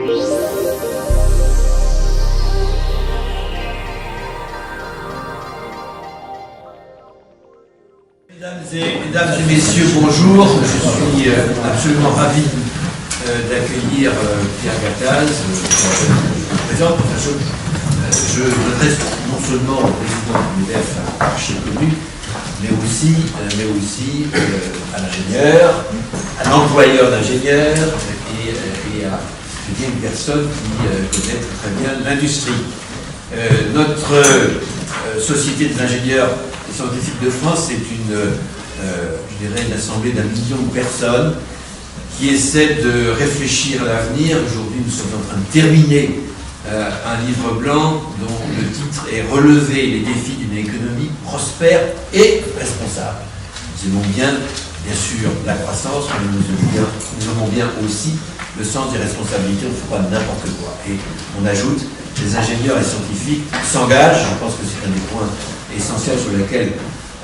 Mesdames et messieurs, bonjour. Je suis absolument ravi d'accueillir Pierre Gattaz. Je présente, je m'adresse non seulement au président du MEDEF, archi-connu, mais aussi à l'ingénieur, à l'employeur d'ingénieurs et à une personne qui connaît très bien l'industrie. Notre Société des ingénieurs et scientifiques de France, c'est je dirais, une assemblée d'1 million de personnes qui essaient de réfléchir à l'avenir. Aujourd'hui, nous sommes en train de terminer un livre blanc dont le titre est « Relever les défis d'une économie prospère et responsable ». Nous aimons bien sûr, la croissance, mais nous aimons bien aussi le sens des responsabilités. On ne fait pas n'importe quoi. Et on ajoute, les ingénieurs et scientifiques s'engagent. Je pense que c'est un des points essentiels sur lesquels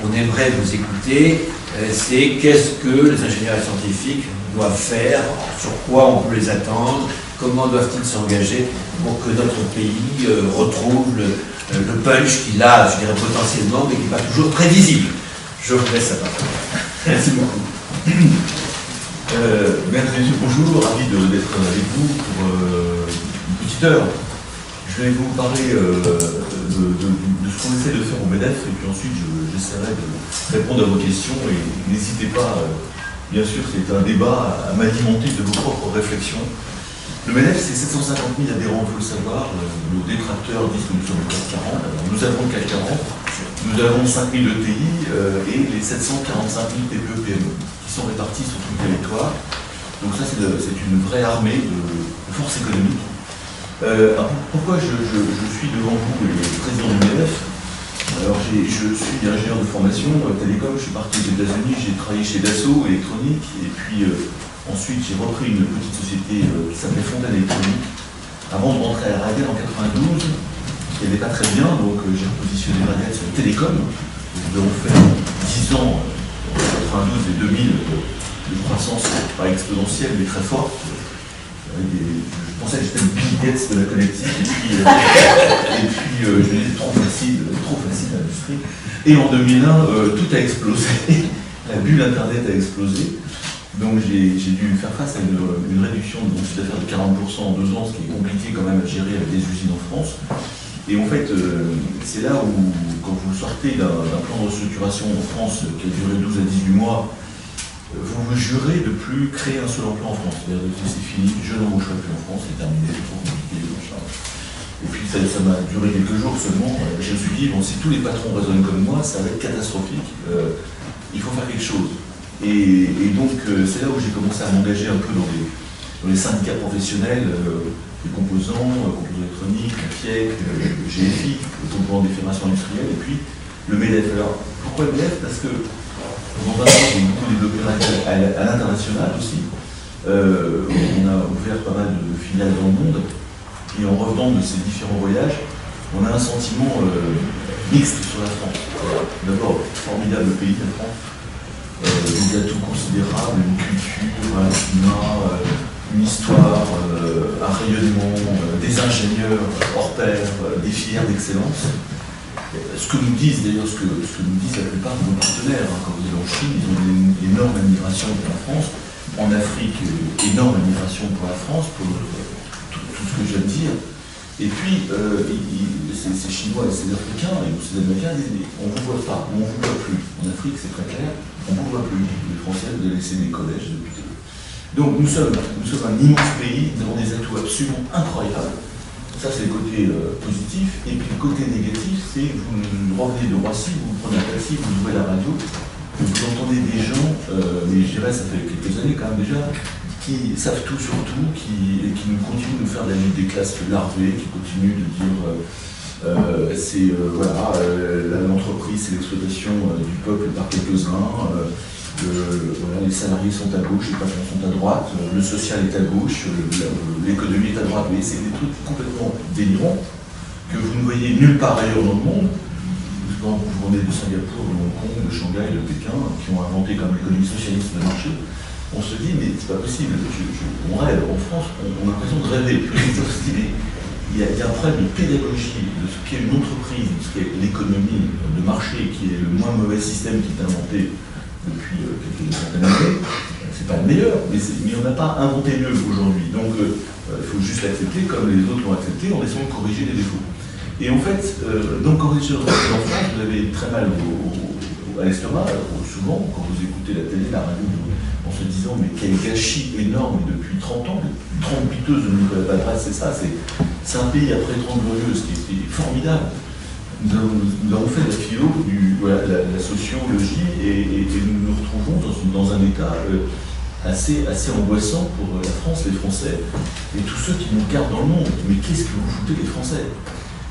on aimerait vous écouter. C'est qu'est-ce que les ingénieurs et scientifiques doivent faire, sur quoi on peut les attendre, comment doivent-ils s'engager pour que notre pays retrouve le punch qu'il a, je dirais potentiellement, mais qui n'est pas toujours très visible. Je vous laisse la parole. Merci beaucoup. Mesdames et messieurs, bonjour, ravi d'être avec vous pour une petite heure. Je vais vous parler de ce qu'on essaie de faire au MEDEF, et puis ensuite j'essaierai de répondre à vos questions, et n'hésitez pas, bien sûr, c'est un débat à m'alimenter de vos propres réflexions. Le MEDEF, c'est 750 000 adhérents, il faut le savoir. Nos détracteurs disent que nous sommes le CAC 40. Alors, nous avons le CAC 40, nous avons 5 000 ETI et les 745 000 TPE-PME qui sont répartis sur tout le territoire. Donc ça, c'est une vraie armée de forces économiques. Pourquoi je suis devant vous, le président du MEDEF? Alors, je suis ingénieur de formation télécom, je suis parti aux États-Unis, j'ai travaillé chez Dassault Électronique, et puis ensuite j'ai repris une petite société qui s'appelait Fontaine Électronique, avant de rentrer à Radial en 92, qui n'allait pas très bien, donc j'ai repositionné Radial sur le télécom. Nous avons fait 10 ans, en 92 et 2000, de croissance pas exponentielle, mais très forte. Je pensais que j'étais le Bill Gates de la connectique, et puis je me disais trop facile l'industrie. Et en 2001, tout a explosé, la bulle Internet a explosé. Donc j'ai dû faire face à une réduction de mon chiffre d'affaires de 40% en 2 ans, ce qui est compliqué quand même à gérer avec des usines en France. Et en fait, c'est là où, quand vous sortez d'un plan de restructuration en France qui a duré 12 à 18 mois, vous vous jurez de ne plus créer un seul emploi en France. C'est-à-dire que c'est fini, je n'embaucherai plus en France, c'est terminé, c'est trop compliqué. Et puis ça m'a duré quelques jours seulement. Je me suis dit, bon, si tous les patrons raisonnent comme moi, ça va être catastrophique. Il faut faire quelque chose. Et donc c'est là où j'ai commencé à m'engager un peu dans les syndicats professionnels, les composants électroniques, la FIEC, le GFI, le composant des fédérations industrielles, et puis le MEDEF. Alors pourquoi le MEDEF? Parce que pendant 20 ans, j'ai beaucoup développé à l'international aussi. On a ouvert pas mal de filiales dans le monde. Et en revenant de ces différents voyages, on a un sentiment mixte sur la France. D'abord, formidable pays, la France. Des atouts considérables, une culture, un climat, une histoire, un rayonnement, des ingénieurs hors pair, des filières d'excellence. Ce que nous disent d'ailleurs, ce que nous disent la plupart de nos partenaires, quand vous allez en Chine, ils ont une énorme admiration pour la France. En Afrique, énorme admiration pour la France, pour tout ce que je viens de dire. Et puis, ces Chinois et ces Africains, et ces Américains disent, on ne vous voit pas, on ne vous voit plus. En Afrique, c'est très clair, on ne vous voit plus. Les Français, vous avez laissé des collèges depuis. Donc nous sommes un immense pays, nous avons des atouts absolument incroyables. Ça, c'est le côté positif. Et puis le côté négatif, c'est que vous revenez de Roissy, vous prenez un taxi, vous ouvrez la radio, vous entendez des gens, mais je dirais, ça fait quelques années quand même déjà, qui savent tout sur tout, et qui nous continuent de nous faire de la lutte des classes larvées, qui continuent de dire l'entreprise, c'est l'exploitation du peuple par quelques-uns, les salariés sont à gauche, les patrons sont à droite, le social est à gauche, l'économie est à droite, mais c'est des trucs complètement délirants que vous ne voyez nulle part ailleurs dans le monde. Quand vous venez de Singapour, de Hong Kong, de Shanghai, de Pékin, qui ont inventé comme l'économie socialiste de marché, on se dit, mais c'est pas possible, on rêve, en France, on a l'impression de de rêver. Il y a un problème de pédagogie de ce qu'est une entreprise, de ce qu'est l'économie de marché, qui est le moins mauvais système qui est inventé depuis quelques centaines d'années. C'est pas le meilleur, mais on n'a pas inventé mieux aujourd'hui. Donc il faut juste l'accepter comme les autres l'ont accepté en essayant de corriger les défauts. Et en fait, donc quand vous êtes en France, vous avez très mal à l'estomac, souvent, quand vous écoutez la télé, la radio, en se disant mais quel gâchis énorme depuis 30 ans, les 30 piteuses de Nicolas Padras, c'est ça, c'est un pays après 30 glorieuses qui est formidable. Nous avons fait la philo, la sociologie, et nous nous retrouvons dans un état assez angoissant pour la France, les Français, et tous ceux qui nous regardent dans le monde. Mais qu'est-ce que vous foutez les Français?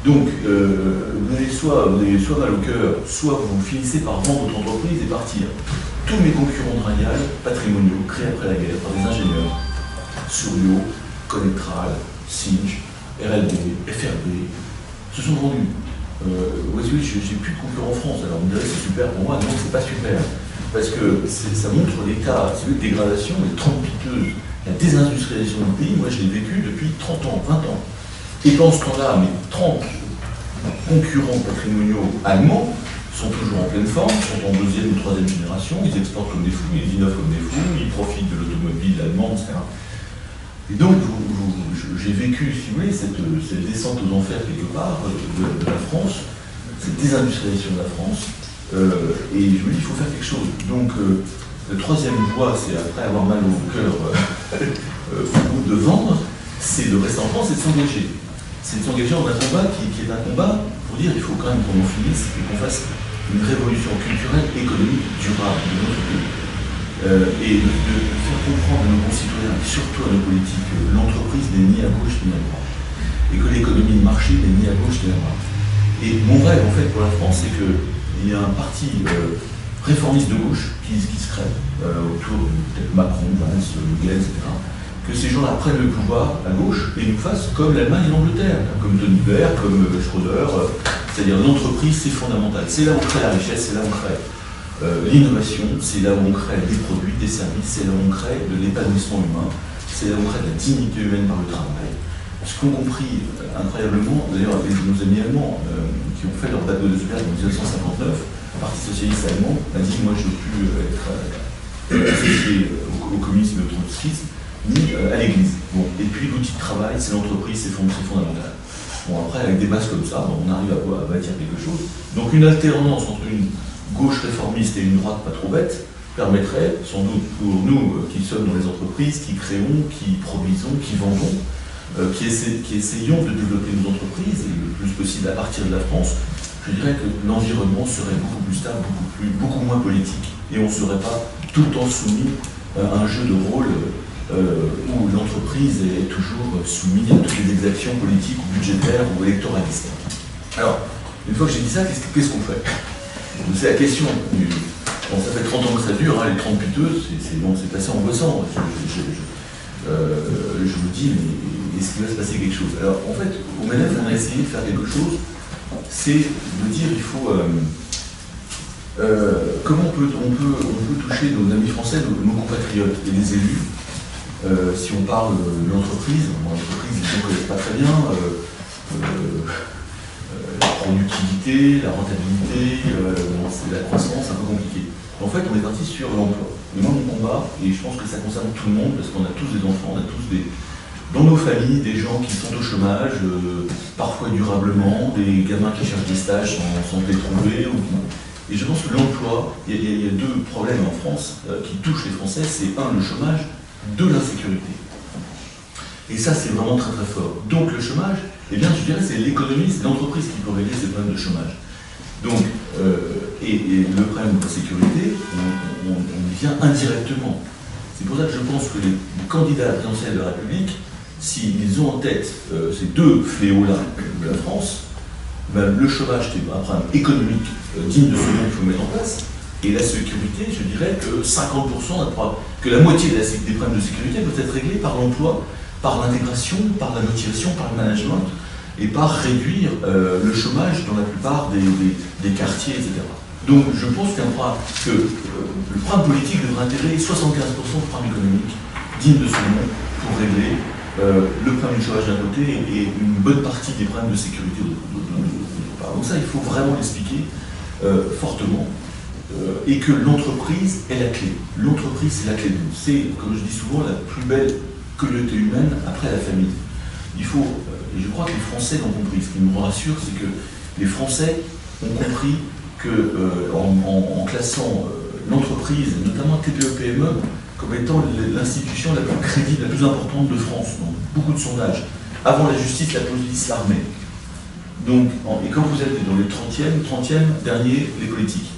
Donc, vous avez soit mal au cœur, soit vous finissez par vendre votre entreprise et partir. Tous mes concurrents Dragnal, patrimoniaux, créés après la guerre par des ingénieurs, Surio, Connectral, Singe, RLD, FRB, se sont vendus. Oui, j'ai plus de concurrents en France, alors vous me direz c'est super pour moi, non, c'est pas super. Parce que ça montre l'état de dégradation, les 30 piteuses, la désindustrialisation du pays. Moi je l'ai vécu depuis 30 ans, 20 ans. Et dans ce temps-là, mes 30 concurrents patrimoniaux allemands sont toujours en pleine forme, sont en deuxième ou troisième génération, ils exportent comme des fous, ils innovent comme des fous, ils profitent de l'automobile allemande, etc. Et donc, j'ai vécu, si vous voulez, cette descente aux enfers quelque part de la France, cette désindustrialisation de la France, et je me dis, il faut faire quelque chose. Donc, la troisième voie, c'est après avoir mal au cœur de vendre, c'est de rester en France et de s'engager. C'est de s'engager dans un combat qui est un combat pour dire il faut quand même qu'on en finisse et qu'on fasse une révolution culturelle, économique, durable de notre pays. Et de faire comprendre à nos concitoyens, et surtout à nos politiques, que l'entreprise n'est ni à gauche ni à droite. Et que l'économie de marché n'est ni à gauche ni à droite. Et mon rêve, en fait, pour la France, c'est qu'il y a un parti réformiste de gauche qui se crée autour de peut-être Macron, Valls, Le Guen, etc. Que ces gens-là prennent le pouvoir à gauche et nous fassent comme l'Allemagne et l'Angleterre, comme Tony Blair, comme Schröder. C'est-à-dire l'entreprise, c'est fondamental. C'est là où on crée la richesse, c'est là où on crée l'innovation, c'est là où on crée des produits, des services, c'est là où on crée de l'épanouissement humain, c'est là où on crée de la dignité humaine par le travail. Ce qu'ont compris incroyablement, d'ailleurs avec nos amis allemands qui ont fait leur bac de Duesberg en 1959, le Parti socialiste allemand a dit moi je ne veux plus être associé au communisme et au trotskisme, ni à l'église. Bon. Et puis l'outil de travail, c'est l'entreprise, c'est fondamental. Bon, après, avec des bases comme ça, on arrive à bâtir quelque chose. Donc une alternance entre une gauche réformiste et une droite pas trop bête permettrait, sans doute pour nous qui sommes dans les entreprises, qui créons, qui produisons, qui vendons, qui essayons de développer nos entreprises, et le plus possible à partir de la France, je dirais que l'environnement serait beaucoup plus stable, beaucoup moins politique, et on ne serait pas tout le temps soumis à un jeu de rôle où l'entreprise est toujours soumise à toutes les exactions politiques ou budgétaires ou électoralistes. Alors, une fois que j'ai dit ça, qu'est-ce qu'on fait? C'est la question. Bon, ça fait 30 ans que ça dure, hein, les 30 piteuses, c'est assez angoissant. Je me dis, mais est-ce qu'il va se passer quelque chose? Alors, en fait, au MEDEF, on a essayé de faire quelque chose, c'est de dire, il faut... comment on peut toucher nos amis français, nos compatriotes et les élus, si on parle de l'entreprise, l'entreprise, ils ne connaissent pas très bien, la productivité, la rentabilité, c'est la croissance, un peu compliqué. En fait, on est parti sur l'emploi. Et moi, mon combat, et je pense que ça concerne tout le monde, parce qu'on a tous des enfants, on a tous dans nos familles, des gens qui sont au chômage, parfois durablement, des gamins qui cherchent des stages sans les trouver. Et je pense que l'emploi, il y a deux problèmes en France qui touchent les Français, c'est un, le chômage, deux, l'insécurité. Et ça, c'est vraiment très très fort. Donc le chômage, eh bien, je dirais, c'est l'économie, c'est l'entreprise qui peut régler ces problèmes de chômage. Donc, et le problème de la sécurité, on y vient indirectement. C'est pour ça que je pense que les candidats présidentiels de la République, s'ils ont en tête ces deux fléaux-là de la France, ben, le chômage, qui est un problème économique digne de ce nom qu'il faut mettre en place, et la sécurité, je dirais que 50%, que la moitié des problèmes de sécurité peuvent être réglés par l'emploi, par l'intégration, par la motivation, par le management, et par réduire le chômage dans la plupart des quartiers, etc. Donc je pense que le programme politique devrait intégrer 75% de programme économique digne de ce nom pour régler le problème du chômage d'un côté et une bonne partie des problèmes de sécurité d'autre part. Donc ça, il faut vraiment l'expliquer fortement. Et que l'entreprise est la clé. L'entreprise, c'est la clé de tout. C'est, comme je dis souvent, la plus belle communauté humaine après la famille. Il faut, et je crois que les Français l'ont compris, ce qui me rassure, c'est que les Français ont compris que, en classant l'entreprise, notamment TPE-PME, comme étant l'institution la plus crédible, la plus importante de France, donc beaucoup de sondages, avant la justice, la police, l'armée. Donc, et quand vous êtes dans les 30e dernier, les politiques.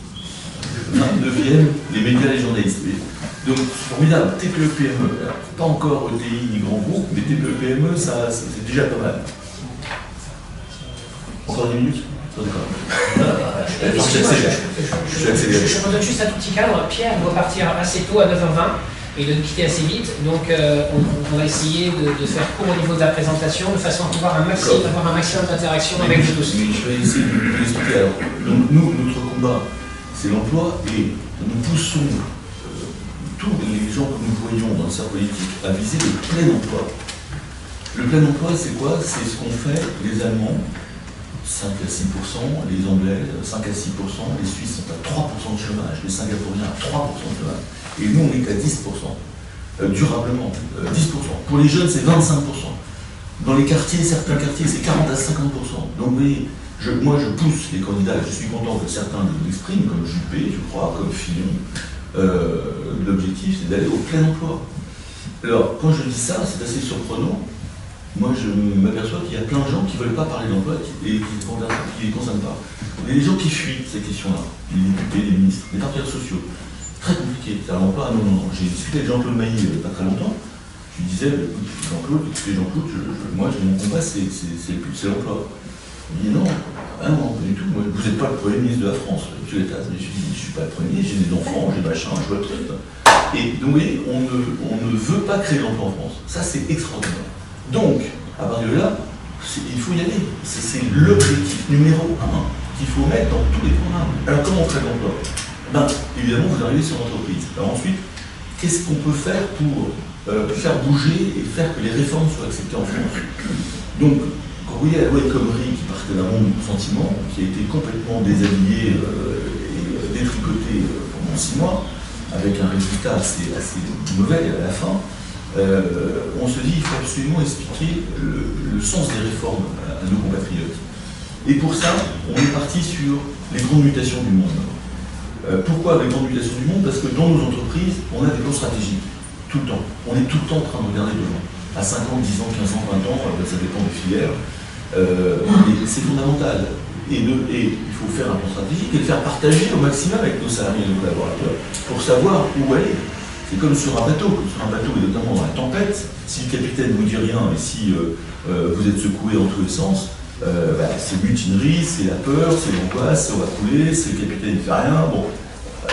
9e, les médias, les journalistes. Donc, c'est formidable. TPE-PME, pas encore ETI ni grand groupe, mais TPE-PME, c'est déjà pas mal. Encore 10 minutes? Je redonne juste un tout petit cadre. Pierre doit partir assez tôt, à 9h20, et de nous quitter assez vite. Donc, on va essayer de faire court au niveau de la présentation, de façon à pouvoir avoir un maximum d'interaction avec vous tous. Mais je vais essayer de vous expliquer. Alors, donc, nous, notre combat, c'est l'emploi, et nous poussons tous les gens que nous voyons dans le cercle politique à viser le plein emploi. Le plein emploi, c'est quoi? C'est ce qu'ont fait les Allemands, 5 à 6%, les Anglais, 5 à 6%, les Suisses sont à 3% de chômage, les Singapouriens à 3% de chômage, et nous, on est à 10%, durablement, 10%. Pour les jeunes, c'est 25%. Dans les quartiers, certains quartiers, c'est 40 à 50%. Donc, vous voyez, moi, je pousse les candidats, je suis content que certains l'expriment, comme Juppé, je crois, comme Fillon. L'objectif, c'est d'aller au plein emploi. Alors, quand je dis ça, c'est assez surprenant. Moi, je m'aperçois qu'il y a plein de gens qui ne veulent pas parler d'emploi et qui ne les concernent pas. Il y a des gens qui fuient ces questions-là, les députés, les ministres, les partenaires sociaux. Très compliqué. C'est l'emploi, non. J'ai discuté avec Jean-Claude Mailly il n'y a pas très longtemps. Je lui disais, Jean-Claude, moi, mon combat, c'est l'emploi. Il dit non, pas du tout. Moi, vous n'êtes pas le Premier ministre de la France, M. Létas. Mais je ne suis pas le Premier ministre, j'ai des enfants, j'ai machin, je vois le truc. Et donc, vous voyez, on ne veut pas créer l'emploi en France. Ça, c'est extraordinaire. Donc, à partir de là, il faut y aller. C'est l'objectif numéro 1 qu'il faut mettre dans tous les programmes. Alors, comment on crée l'emploi? Évidemment, vous arrivez sur l'entreprise. Alors ensuite, qu'est-ce qu'on peut faire pour faire bouger et faire que les réformes soient acceptées en France? Donc, quand vous voyez la loi El Khomri qui partait d'un monde du sentiment, qui a été complètement déshabillée et détricotée pendant 6 mois, avec un résultat assez mauvais à la fin, on se dit qu'il faut absolument expliquer le sens des réformes à nos compatriotes. Et pour ça, on est parti sur les grandes mutations du monde. Pourquoi les grandes mutations du monde? Parce que dans nos entreprises, on a des plans stratégiques, tout le temps. On est tout le temps en train de regarder devant. À 5 ans, 10 ans, 15 ans, 20 ans, ça dépend des filières. Et c'est fondamental. Et il faut faire un plan stratégique et le faire partager au maximum avec nos salariés et nos collaborateurs pour savoir où aller. C'est comme sur un bateau, et notamment dans la tempête, si le capitaine ne vous dit rien et si vous êtes secoué dans tous les sens, c'est mutinerie, c'est la peur, c'est l'angoisse, on va couler, c'est le capitaine ne fait rien. Bon,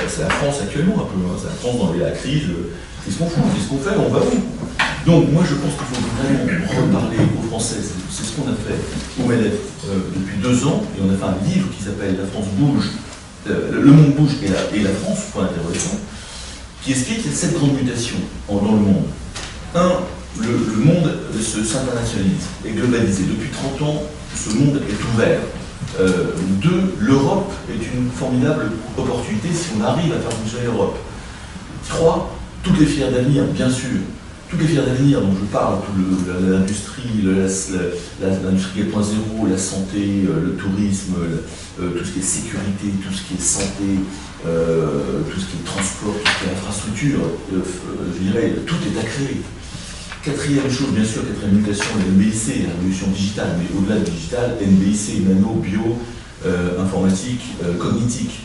c'est la France actuellement un peu, c'est la France dans la crise, qu'est-ce qu'on fout, qu'est-ce qu'on fait, on va où? Donc moi je pense qu'il faut vraiment reparler aux Français, c'est ce qu'on a fait au MEDEF depuis 2 ans, et on a fait un livre qui s'appelle La France bouge, le monde bouge et la France, point d'interrogation, qui explique cette grande mutation dans le monde. Le monde s'internationalise, est globalisé. Depuis 30 ans, ce monde est ouvert. 2, l'Europe est une formidable opportunité si on arrive à faire fonctionner l'Europe. 3, toutes les filières d'avenir, bien sûr. Toutes les filières d'avenir dont je parle, l'industrie, l'industrie 4.0, la santé, le tourisme, tout ce qui est sécurité, tout ce qui est santé, tout ce qui est transport, tout ce qui est infrastructure, je dirais, tout est à créer. 4e chose, bien sûr, 4e mutation, la NBIC, la révolution digitale, mais au-delà du digital, NBIC, nano, bio, informatique, cognitique,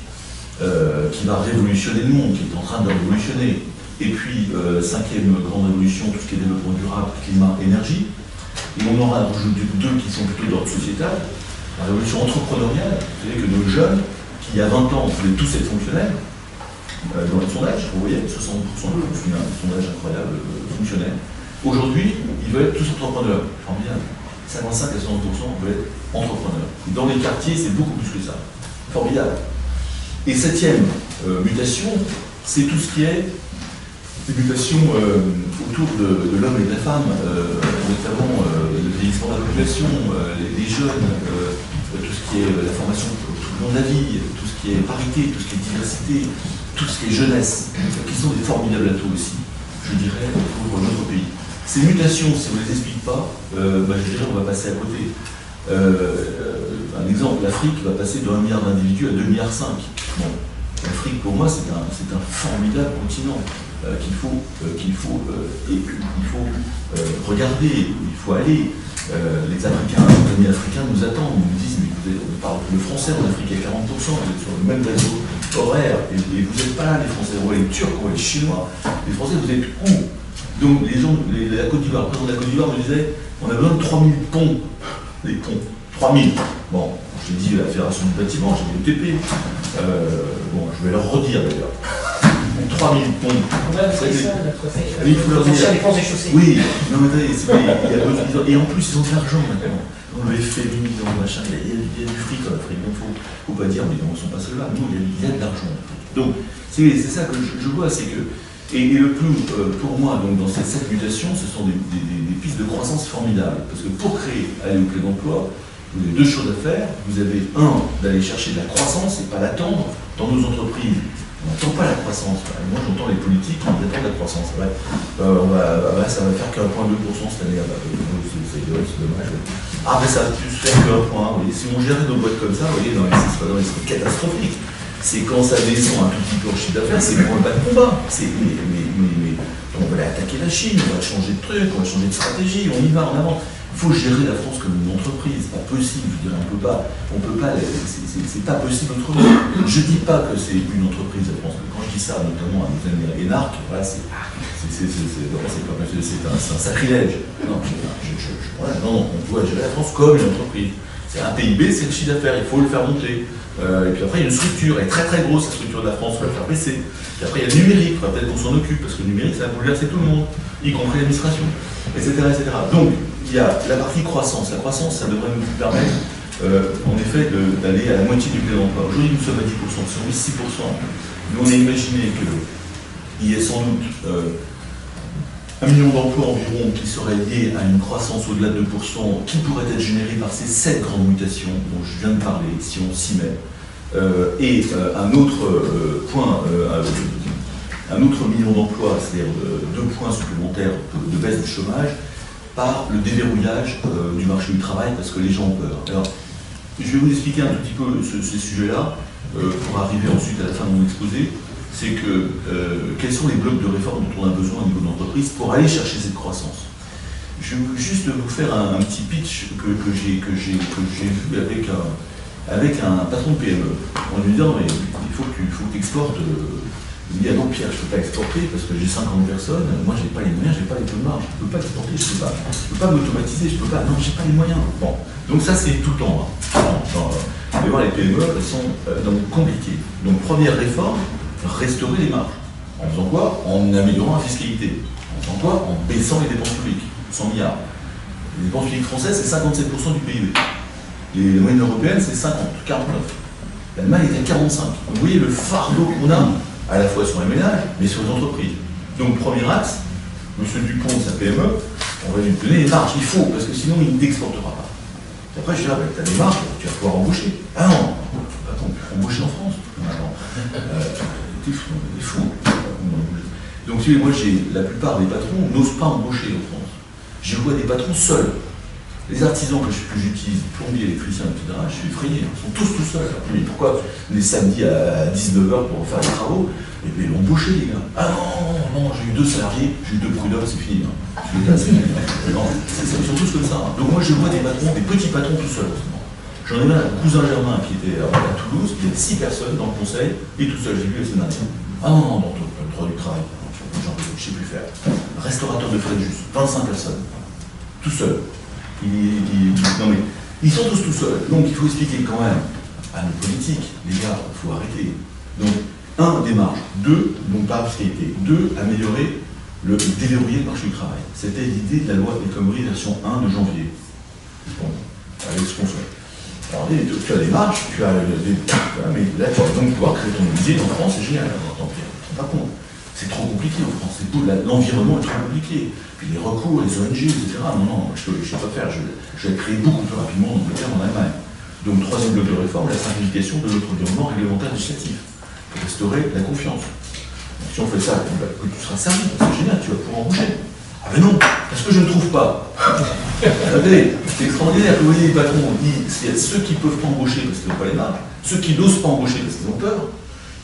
qui va révolutionner le monde, qui est en train de révolutionner. Et puis, 5e grande révolution, tout ce qui est développement durable, climat, énergie. Et on aura rajouté 2 qui sont plutôt d'ordre sociétal. La révolution entrepreneuriale, vous savez que nos jeunes, qui il y a 20 ans voulaient tous être fonctionnaires, dans les sondages, vous voyez, 60% de fonctionnaires, un sondage incroyable, fonctionnaires. Aujourd'hui, ils veulent être tous entrepreneurs. Formidable. 55 à 60% veulent être entrepreneurs. Et dans les quartiers, c'est beaucoup plus que ça. Formidable. Et 7e mutation, c'est tout ce qui est des mutations autour de l'homme et de la femme, notamment le vieillissement de la population, les jeunes, tout ce qui est la formation tout le long de la vie, tout ce qui est parité, tout ce qui est diversité, tout ce qui est jeunesse, qui sont des formidables atouts aussi, je dirais, pour notre pays. Ces mutations, si on ne les explique pas, je dirais on va passer à côté. Un exemple, l'Afrique va passer de 1 milliard d'individus à 2,5 milliards. Bon, l'Afrique, pour moi, c'est un formidable continent qu'il faut regarder, il faut aller. Les Africains, les amis africains nous attendent, ils nous disent, mais écoutez, on parle le français en Afrique à 40%, vous êtes sur le même réseau horaire, et vous n'êtes pas là, les Français, on voit les Turcs, on voit les Chinois, les Français, vous êtes où? Donc les gens, la Côte d'Ivoire, le président de la Côte d'Ivoire me disait, on a besoin de 3000 ponts. Des ponts. 3000. Bon, j'ai dit à la Fédération du bâtiment, j'ai dit UTP. Bon, je vais leur redire d'ailleurs. 3000 ponts. Il faut leur dire. Les ponts et chaussées. Oui, non mais attendez, et en plus ils ont de l'argent maintenant. On le FMI, machin, il y a du fric en Afrique, donc faut pas dire, mais ils ne sont pas seuls là, nous, il y a de l'argent. Donc, c'est ça que je vois, c'est que. Et le plus, pour moi, donc, dans ces 7 mutations, ce sont des pistes de croissance formidables. Parce que pour aller au plein emploi, vous avez 2 choses à faire. Vous avez, d'aller chercher de la croissance et pas l'attendre dans nos entreprises. On n'entend pas la croissance. Moi, j'entends les politiques qui attendent la croissance. Ouais. Ça va faire qu'1,2% cette année. C'est dommage. Ah, mais ça va plus faire qu'1 point. Si on gérait nos boîtes comme ça, vous voyez, c'est catastrophique. C'est quand ça descend un tout petit peu en chiffre d'affaires, c'est pour un bas de combat. Mais on va aller attaquer la Chine, on va changer de truc, on va changer de stratégie, on y va en avant. Il faut gérer la France comme une entreprise, c'est pas possible, je dirais, on peut pas, c'est pas possible autrement. Je dis pas que c'est une entreprise, la France, quand je dis ça, notamment à nos amis énarques, voilà, c'est un sacrilège. Non, on doit gérer la France comme une entreprise. C'est un PIB, c'est le chiffre d'affaires, il faut le faire monter. Et puis après, il y a une structure, elle est très très grosse, la structure de la France, on va la faire baisser. Et après, il y a le numérique, il faudra peut-être qu'on s'en occupe, parce que le numérique, ça va bouleverser tout le monde, y compris l'administration, etc., etc. Donc, il y a la partie croissance. La croissance, ça devrait nous permettre, en effet, d'aller à la moitié du plein emploi. Aujourd'hui, nous sommes à 10%, si on vise 6%. Nous, on a imaginé qu'il y ait sans doute 1 million d'emplois environ qui seraient liés à une croissance au-delà de 2%, qui pourrait être générée par ces 7 grandes mutations dont je viens de parler, si on s'y met. Et un autre point, un autre million d'emplois, c'est-à-dire 2 points supplémentaires de baisse du chômage, par le déverrouillage du marché du travail, parce que les gens ont peur. Alors, je vais vous expliquer un tout petit peu ces sujets-là, pour arriver ensuite à la fin de mon exposé. C'est que quels sont les blocs de réforme dont on a besoin au niveau de l'entreprise pour aller chercher cette croissance. Je vais juste vous faire un petit pitch que j'ai vu avec un patron de PME, en lui disant mais il faut que tu exportes. Il me dit ah non Pierre, je ne peux pas exporter parce que j'ai 50 personnes, moi j'ai pas les moyens, j'ai pas les taux de marge, je ne peux pas exporter, je peux pas m'automatiser, je peux pas, non j'ai pas les moyens. Bon, donc ça c'est tout le temps. Vous allez voir les PME, elles sont donc compliquées. Donc première réforme, restaurer les marges. En faisant quoi? En améliorant la fiscalité. En faisant quoi? En baissant les dépenses publiques. 100 milliards. Les dépenses publiques françaises, c'est 57% du PIB. Les moyennes européennes, c'est 50, 49. L'Allemagne est à 45. Donc vous voyez le fardeau qu'on a, à la fois sur les ménages, mais sur les entreprises. Donc premier axe, M. Dupont, sa PME, on va lui donner les marges. Il faut, parce que sinon, il n'exportera pas. Et après, je dis, ah ben, tu as des marges, tu vas pouvoir embaucher. Ah non, attends, embaucher en France. T'es fou. Donc si moi la plupart des patrons n'osent pas embaucher en France. Je vois des patrons seuls. Les artisans que j'utilise, plombiers, électriciens, etc., je suis effrayé, ils sont tous tout seuls. Mais pourquoi les samedis à 19h pour faire les travaux? Et bien ils l'ont embauché les gars. Ah non, j'ai eu 2 salariés, j'ai eu 2 prud'hommes, c'est fini. Ils sont tous comme ça. Donc moi je vois des patrons, des petits patrons tout seuls. J'en ai un cousin Germain qui était à Toulouse, qui avait 6 personnes dans le conseil, et tout seul, j'ai vu la semaine dernière. Ah non, dans le droit du travail, je ne sais plus faire. Restaurateur de frais de juste, 25 personnes, tout seul. Non mais, ils sont tous tout seuls, donc il faut expliquer quand même à nos politiques, les gars, il faut arrêter. Donc, 1, des marges, 2, donc par fiscalité, 2, améliorer déverrouiller le marché du travail. C'était l'idée de la loi El Khomri version 1 de janvier. Bon, avec ce qu'on souhaite. Alors, tu as des marges, mais là, tu vas donc pouvoir créer ton usine en France, c'est génial. Attends, Pierre, tu ne te rends pas compte. C'est trop compliqué en France, l'environnement est trop compliqué. Puis les recours, les ONG, etc. Non, je ne sais pas faire, je vais créer beaucoup plus rapidement en Angleterre, en Allemagne. Donc, troisième bloc de réforme, la simplification de notre environnement réglementaire législatif, pour restaurer la confiance. Donc, si on fait ça, que tu seras servi, c'est génial, tu vas pouvoir embaucher. Ah ben non, parce que je ne trouve pas. Regardez, c'est extraordinaire. Vous voyez, les patrons, on dit, il y a ceux qui ne peuvent pas embaucher parce qu'ils n'ont pas les marges, ceux qui n'osent pas embaucher parce qu'ils ont peur,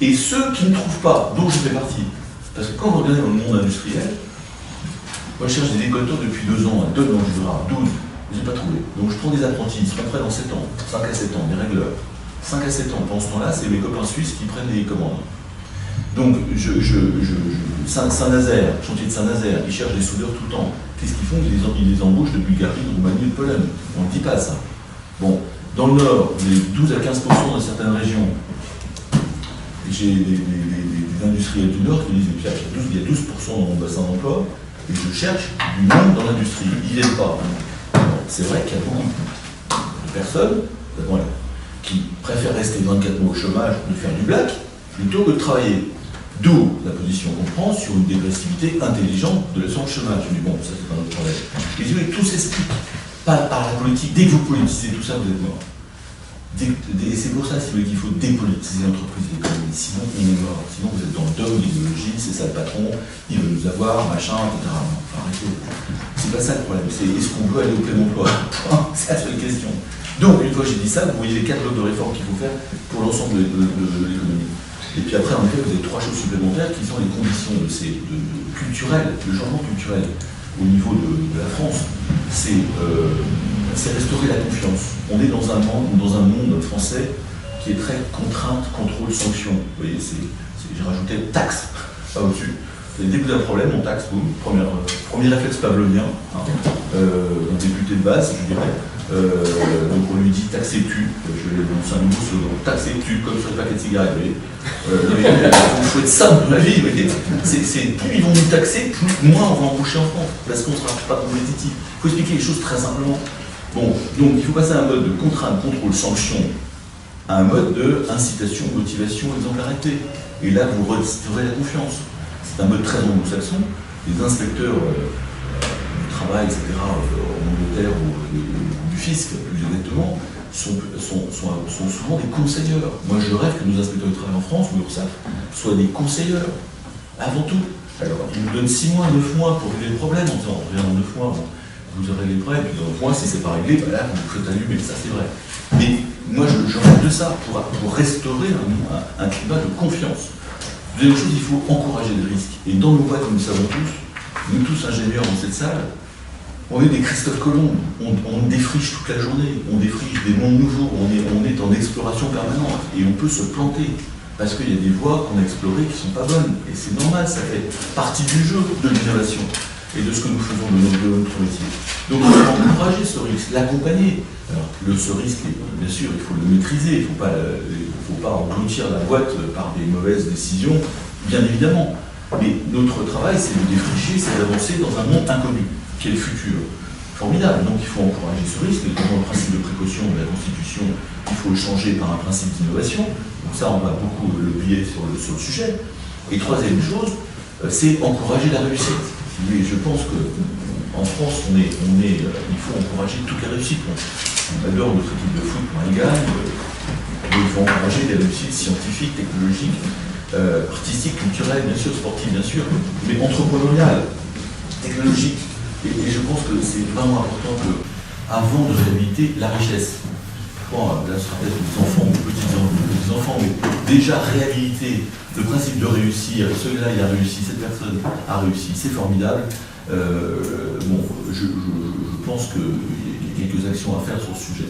et ceux qui ne trouvent pas, dont je fais partie. Parce que quand vous regardez dans le monde industriel, moi je cherche des décolleurs depuis 2 ans, 2 dans le Jura, 12, je n'ai pas trouvé. Donc je prends des apprentis, ils seront prêts dans 7 ans, 5 à 7 ans, des régleurs. 5 à 7 ans, pendant ce temps-là, c'est mes copains suisses qui prennent les commandes. Donc, Saint-Nazaire, chantier de Saint-Nazaire, ils cherchent des soudeurs tout le temps. Qu'est-ce qu'ils font? Ils les embauchent de Bulgarie, de Roumanie et de Pologne. On ne dit pas ça. Bon, dans le Nord, vous avez 12 à 15% dans certaines régions. J'ai des industriels du Nord qui me disent il y a 12% dans mon bassin d'emploi, et je cherche du monde dans l'industrie. Ils n'aiment pas. C'est vrai qu'il y a beaucoup de personnes qui préfèrent rester 24 mois au chômage, de faire du black, plutôt que de travailler. D'où la position qu'on prend sur une dégressivité intelligente de l'assurance chômage. Mais bon, ça c'est pas notre problème. Et tout s'explique. Pas par la politique. Dès que vous politisez tout ça, vous êtes mort. Et c'est pour ça, si vous voulez, qu'il faut dépolitiser l'entreprise et l'économie. Sinon, on est mort. Sinon, vous êtes dans le dogme, l'idéologie, c'est ça le patron, il veut nous avoir, machin, etc. Enfin, arrêtez. C'est pas ça le problème. C'est est-ce qu'on veut aller au plein emploi? C'est la seule question. Donc, une fois que j'ai dit ça, vous voyez les 4 blocs de réforme qu'il faut faire pour l'ensemble de l'économie. Et puis après, en effet, vous avez 3 choses supplémentaires qui sont les conditions culturelles, le changement culturel au niveau de la France. C'est restaurer la confiance. On est dans un monde français qui est très contrainte, contrôle, sanction. Vous voyez, j'ai rajouté taxe, pas au-dessus. Dès que vous avez un problème, on taxe, boum, premier réflexe pavlovien, un député de base, je dirais. Donc on lui dit taxez-tu, je vais lancer un nouveau slogan, taxez-tu comme sur le paquet de cigarettes, vous voyez. Il faut être simple dans la vie, vous voyez. Plus ils vont nous taxer, moins on va embaucher en France, parce qu'on ne sera pas compétitif. Il faut expliquer les choses très simplement. Bon, donc il faut passer à un mode de contrainte, contrôle, sanction, à un mode de incitation, motivation, exemplarité. Et là, vous restaurez la confiance. C'est un mode très anglo-saxon. Les inspecteurs du travail, etc., en Angleterre ou du fisc, plus exactement, sont souvent des conseilleurs. Moi, je rêve que nos inspecteurs du travail en France, ou l'URSSAF, soient des conseilleurs, avant tout. Alors, ils nous donnent 6 mois, 9 mois pour régler le problème, en disant, on revient dans 9 mois, bon, vous aurez les problèmes, puis dans 9 mois, si c'est pas réglé, bah là, vous faites allumer, ça c'est vrai. Mais moi, je rêve de ça, pour restaurer un climat de confiance. Deuxième chose, il faut encourager le risque. Et dans nos boîtes, nous le savons tous, nous tous ingénieurs dans cette salle, on est des Christophe Colomb, on défriche toute la journée, on défriche des mondes nouveaux, on est en exploration permanente et on peut se planter parce qu'il y a des voies qu'on a explorées qui ne sont pas bonnes et c'est normal, ça fait partie du jeu de l'innovation et de ce que nous faisons de notre métier. Donc il faut encourager ce risque, l'accompagner. Alors ce risque, bien sûr, il faut le maîtriser, il ne faut pas engloutir la boîte par des mauvaises décisions, bien évidemment. Mais notre travail, c'est de défricher, c'est d'avancer dans un monde inconnu, qui est le futur. Formidable, donc il faut encourager ce risque, et dans le principe de précaution de la Constitution, il faut le changer par un principe d'innovation. Donc ça, on va beaucoup le biais sur le sujet. Et troisième chose, c'est encourager la réussite. Et je pense qu'en France, il faut encourager toutes les réussites. On adore notre équipe de foot quand elle gagne, il faut encourager les réussites scientifiques, technologiques, artistiques, culturelles, bien sûr, sportives, bien sûr, mais entrepreneuriales, technologiques. Et je pense que c'est vraiment important qu'avant de réhabiliter la richesse, bon, là ce sera peut-être les enfants ou les petits-enfants, mais déjà réhabiliter le principe de réussir, celui-là il a réussi, cette personne a réussi, c'est formidable. Bon, je pense qu'il y a quelques actions à faire sur ce sujet.